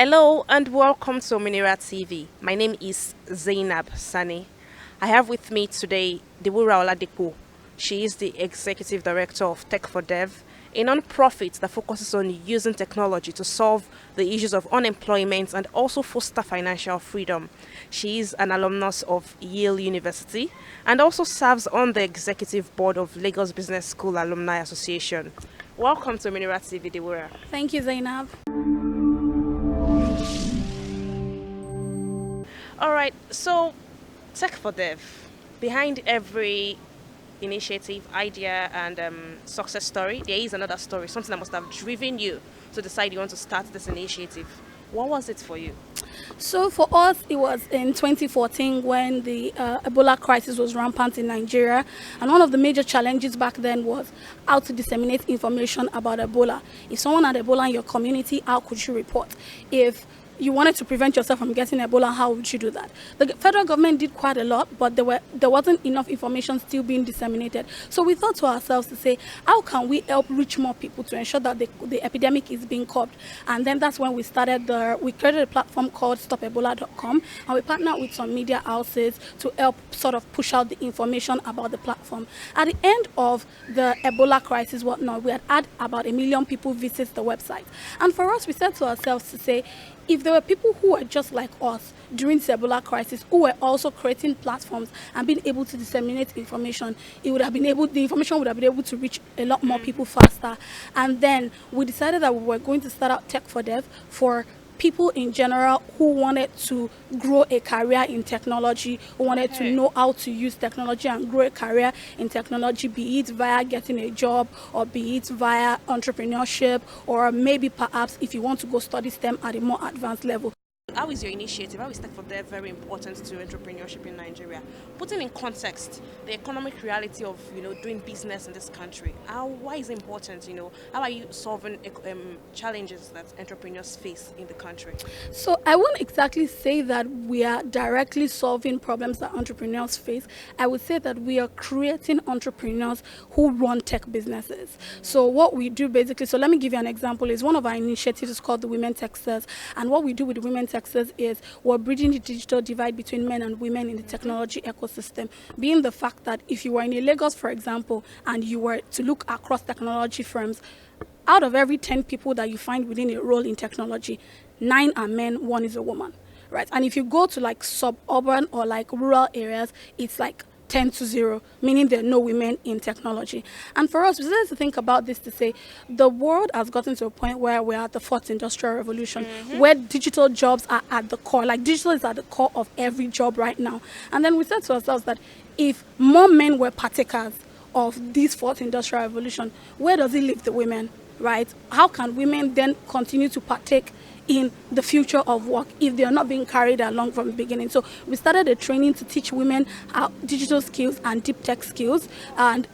Hello and welcome to Minira TV. My name is Zainab Sanni. I have with me today Diwura Oladepo. She is the Executive Director of Tech4Dev, a non-profit that focuses on using technology to solve the issues of unemployment and also foster financial freedom. She is an alumnus of Yale University and also serves on the Executive Board of Lagos Business School Alumni Association. Welcome to Minira TV, Diwura. Thank you, Zainab. All right, so Tech4Dev, behind every initiative, idea, and success story, there is another story, something that must have driven you to decide you want to start this initiative. What was it for you? So for us, it was in 2014 when the Ebola crisis was rampant in Nigeria. And one of the major challenges back then was how to disseminate information about Ebola. If someone had Ebola in your community, how could you report? If you wanted to prevent yourself from getting Ebola, how would you do that? The federal government did quite a lot, but there wasn't enough information still being disseminated. So we thought to ourselves to say, how can we help reach more people to ensure that the epidemic is being curbed? And then that's when we created a platform called stopebola.com, and we partnered with some media houses to help sort of push out the information about the platform. At the end of the Ebola crisis, we had about 1 million people visit the website. And for us, we said to ourselves to say, if there were people who were just like us during the Ebola crisis, who were also creating platforms and being able to disseminate information, the information would have been able to reach a lot more people faster. And then we decided that we were going to start out Tech4Dev for people in general who wanted to grow a career in technology, who wanted to know how to use technology and grow a career in technology, be it via getting a job or be it via entrepreneurship, or maybe perhaps if you want to go study STEM at a more advanced level. How is your initiative? How is Tech4Dev very important to entrepreneurship in Nigeria? Putting in context the economic reality of doing business in this country. Why is it important? How are you solving challenges that entrepreneurs face in the country? So I won't exactly say that we are directly solving problems that entrepreneurs face. I would say that we are creating entrepreneurs who run tech businesses. So what we do basically, so let me give you an example, is one of our initiatives is called the Women Techsters. And what we do with the Women Techsters is we're bridging the digital divide between men and women in the technology ecosystem, being the fact that if you were in Lagos, for example, and you were to look across technology firms, out of every 10 people that you find within a role in technology, 9 are men, 1 is a woman, right? And if you go to like suburban or like rural areas, it's like 10-0, meaning there are no women in technology. And for us, we started to think about this to say the world has gotten to a point where we're at the 4th industrial revolution, where digital jobs are at the core. Like digital is at the core of every job right now. And then we said to ourselves that if more men were partakers of this 4th industrial revolution, where does it leave the women, right? How can women then continue to partake in the future of work if they are not being carried along from the beginning? So we started a training to teach women digital skills and deep tech skills, and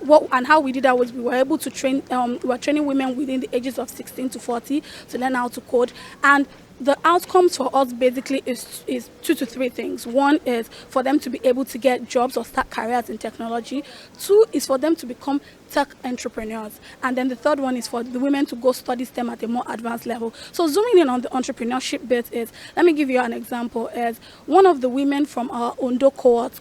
how we did that was we were able to train we were training women within the ages of 16 to 40 to learn how to code. And the outcomes for us basically is 2 to 3 things. 1 is for them to be able to get jobs or start careers in technology. 2 is for them to become tech entrepreneurs. And then the 3rd one is for the women to go study STEM at a more advanced level. So zooming in on the entrepreneurship bit is, let me give you an example, is one of the women from our Ondo cohort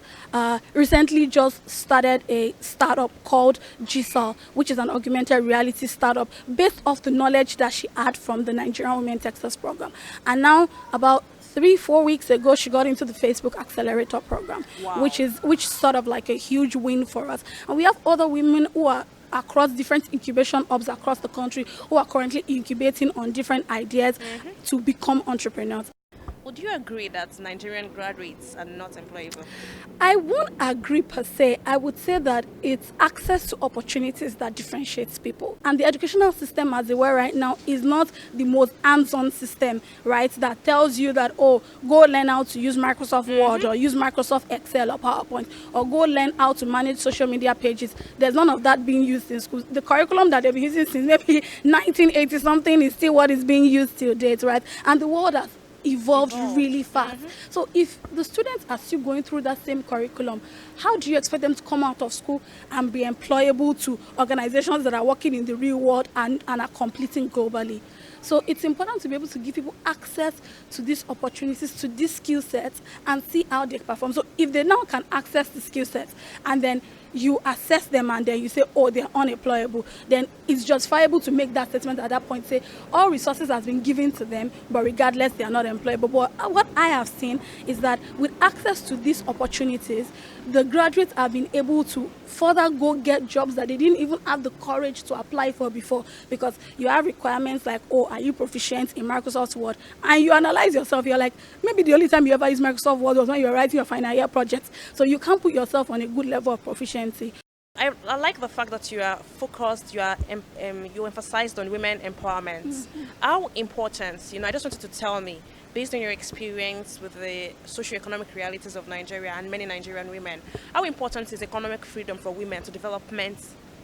recently just started a startup called GSAL, which is an augmented reality startup based off the knowledge that she had from the Nigerian Women Texas program. And now about 3-4 weeks ago, she got into the Facebook Accelerator program, which sort of like a huge win for us. And we have other women who are across different incubation hubs across the country who are currently incubating on different ideas to become entrepreneurs. Would you agree that Nigerian graduates are not employable? I won't agree per se. I would say that it's access to opportunities that differentiates people. And the educational system as it were right now is not the most hands-on system, right? That tells you that, go learn how to use Microsoft Word or use Microsoft Excel or PowerPoint, or go learn how to manage social media pages. There's none of that being used in schools. The curriculum that they've been using since maybe 1980 something is still what is being used till date, right? And the world has evolved really fast. So if the students are still going through that same curriculum, how do you expect them to come out of school and be employable to organizations that are working in the real world and are competing globally? So it's important to be able to give people access to these opportunities, to these skill sets, and see how they perform. So if they now can access the skill sets and then you assess them and then you say, oh, they're unemployable, then it's justifiable to make that statement at that point, say all resources has been given to them, but regardless, they are not employable. But what I have seen is that with access to these opportunities, the graduates have been able to further go get jobs that they didn't even have the courage to apply for before, because you have requirements like, oh, are you proficient in Microsoft Word? And you analyze yourself, you're like, maybe the only time you ever use Microsoft Word was when you were writing your final year project. So you can't put yourself on a good level of proficiency. I like the fact that you are focused, you emphasized on women empowerment. Mm-hmm. How important, I just wanted to tell me, based on your experience with the socio-economic realities of Nigeria and many Nigerian women, how important is economic freedom for women to development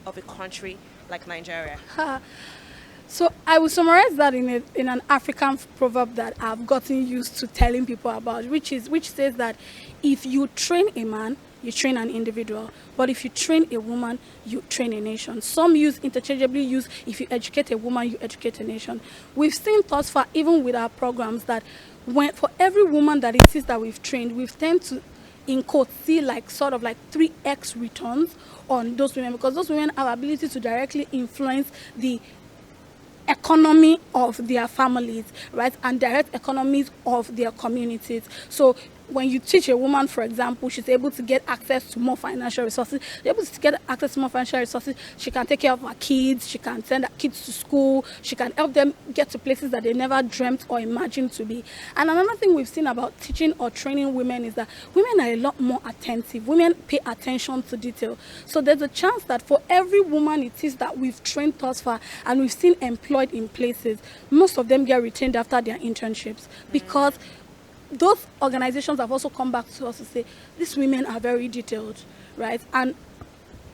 of a country like Nigeria? So I will summarize that in an African proverb that I've gotten used to telling people about, which says that if you train a man, you train an individual, but if you train a woman, you train a nation. Some interchangeably use, if you educate a woman, you educate a nation. We've seen thus far, even with our programs, that for every woman that it is that we've trained, we've tend to, in quotes, see sort of 3x returns on those women, because those women have ability to directly influence the economy of their families, right, and direct economies of their communities. So when you teach a woman, for example, she's able to get access to more financial resources. She's able to get access to more financial resources. She can take care of her kids. She can send her kids to school. She can help them get to places that they never dreamt or imagined to be. And another thing we've seen about teaching or training women is that women are a lot more attentive. Women pay attention to detail. So there's a chance that for every woman it is that we've trained thus far and we've seen employed in places, most of them get retained after their internships, because those organizations have also come back to us to say these women are very detailed, right? And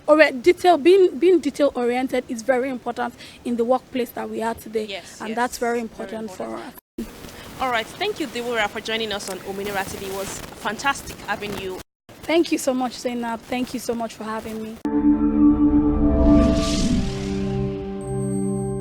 being detail oriented is very important in the workplace that we are today. Yes, and yes, that's very important for us. All right, thank you, Diwura, for joining us on Ominira TV. It was fantastic having you. Thank you so much, Zainab. Thank you so much for having me.